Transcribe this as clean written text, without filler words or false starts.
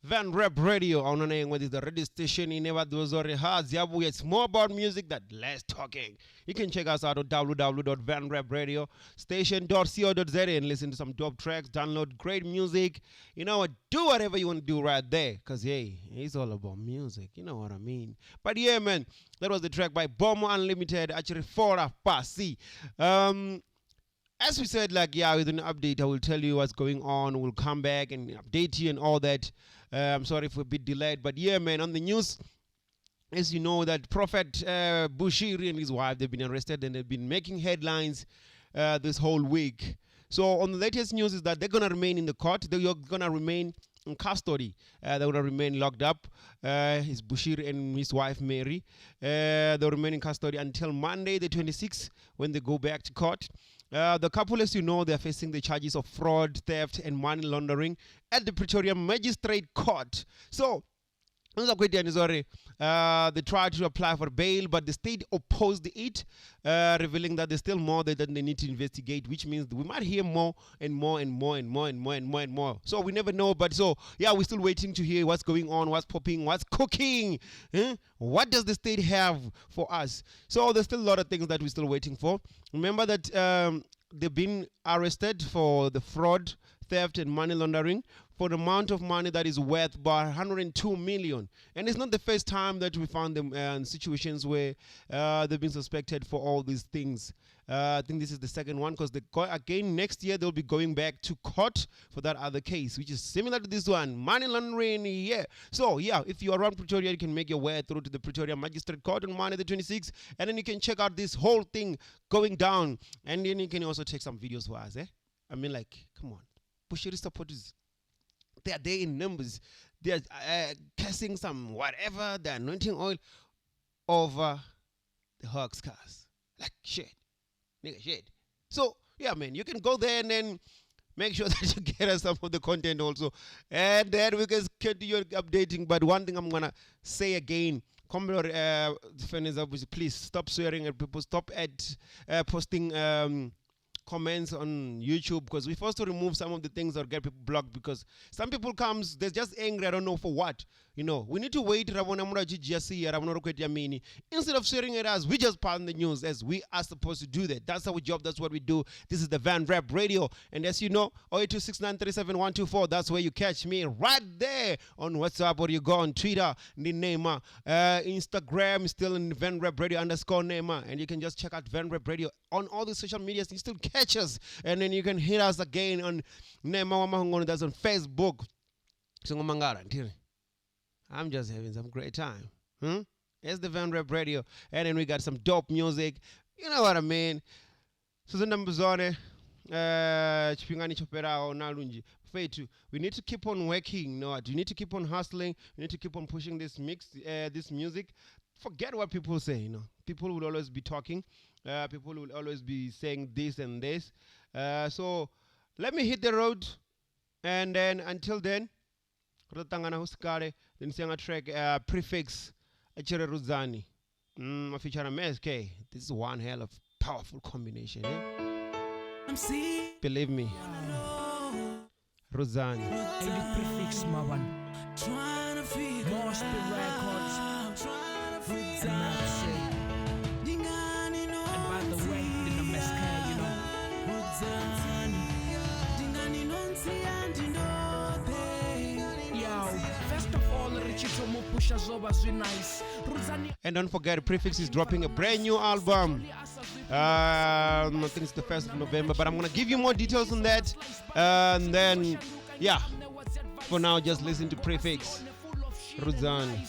Van Rap Radio on an with the radio station in never those or has yabu. It's more about music that less talking. You can check us out at www.vanrapradiostation.co.za and listen to some dope tracks, download great music. You know what? Do whatever you want to do right there. Cause hey, it's all about music. You know what I mean? But yeah, man, that was the track by Bomo Unlimited, actually 4 as we said, like, yeah, with an update, I will tell you what's going on. We'll come back and update you and all that. I'm sorry for a bit delayed, but yeah, man, on the news, as you know, that Prophet Bushiri and his wife, they've been arrested and they've been making headlines this whole week. So on the latest news is that they're going to remain in the court. They're going to remain in custody. They're going to remain locked up. His Bushiri and his wife, Mary. They'll remain in custody until Monday, the 26th, when they go back to court. The couple, as you know, they're facing the charges of fraud, theft, and money laundering at the Pretoria Magistrate Court. So, they tried to apply for bail, but the state opposed it, revealing that there's still more that they need to investigate, which means we might hear more and more and more and more and more and more and more. So we never know, but so yeah, we're still waiting to hear what's going on, what's popping, what's cooking. What does the state have for us? So there's still a lot of things that we're still waiting for. Remember that they've been arrested for the fraud, theft, and money laundering for the amount of money that is worth about 102 million. And it's not the first time that we found them in situations where they've been suspected for all these things. I think this is the second one, because again next year they'll be going back to court for that other case, which is similar to this one, money laundering. Yeah. So yeah, if you're around Pretoria, you can make your way through to the Pretoria Magistrate Court on Monday the 26th, and then you can check out this whole thing going down, and then you can also take some videos for us. I mean, like, come on, Bushiri supporters, they are there in numbers. They are casting some whatever, the anointing oil over the Hawks cars. Like shit. Nigga shit. So, yeah, man, you can go there and then make sure that you get us some of the content also. And then we can continue updating. But one thing I'm going to say again, please stop swearing at people. Stop at posting comments on YouTube, because we're forced to remove some of the things that get people blocked, because some people comes, they're just angry, I don't know for what. You know, we need to wait instead of sharing at us. We just pass the news as we are supposed to do that. That's our job. That's what we do. This is the Van Rap Radio, and as you know, 0826937124, that's where you catch me right there on WhatsApp, or you go on Twitter, Nema, Instagram, still in Van Rap Radio _Nema, and you can just check out Van Rap Radio on all the social medias. You still catch us, and then you can hit us again on Nema Wamahongono. That's on Facebook. I'm just having some great time. It's the Van Rap Radio, and then we got some dope music. You know what I mean? So the numbers on it. We need to keep on working. No, we need to keep on hustling. We need to keep on pushing this this music. Forget what people say. You know, people will always be talking. People will always be saying this and this. So let me hit the road, and then until then, then sing a track Prefix Achere Ruzani featuring MSK. This is one hell of powerful combination. Believe me. Ruzani. Prefix Mawan. Gospel Records. And by the way, in the MSK, you know. And don't forget, Prefix is dropping a brand new album. I think it's the 1st of November, but I'm going to give you more details on that. And then, yeah, for now, just listen to Prefix. Ruzani.